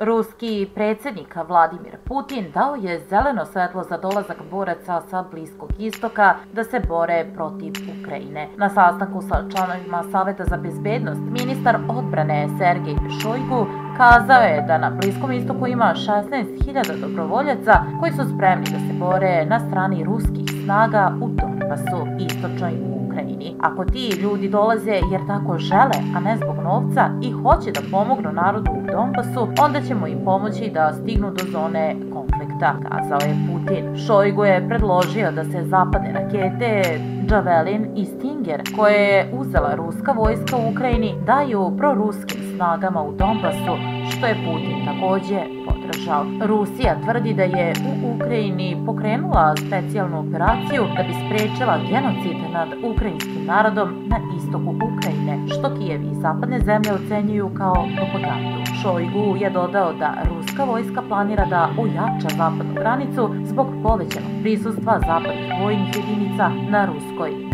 Ruski predsjednik Vladimir Putin dao je zeleno svetlo za dolazak boraca sa Bliskog istoka da se bore protiv Ukrajine. Na sastanku sa članovima Saveta za bezbednost, ministar odbrane Sergej Šojgu kazao je da na Bliskom istoku ima 16.000 dobrovoljaca koji su spremni da se bore na strani ruskih snaga u Donbasu, istočnoj Ukrajini. Ako ti ljudi dolaze jer tako žele, a ne zbog novca i hoće da pomognu narodu u Donbasu, onda ćemo im pomoći da stignu do zone konflikta, kazao je Putin. Šojgu je predložio da se zapadne rakete Javelin i Stinger, koje je uzela ruska vojska u Ukrajini, daju proruskim snagama u Donbasu, što je Putin takođe podržao. Rusija tvrdi da je u Ukrajini pokrenula specijalnu operaciju da bi sprečila genocid nad ukrajinskim narodom na istoku Ukrajine, što Kijev i zapadne zemlje ocenjuju kao propagandu. Šojgu je dodao da ruska vojska planira da ojača zapadnu granicu zbog povećanog prisustva zapadnih vojnih jedinica na ruskoj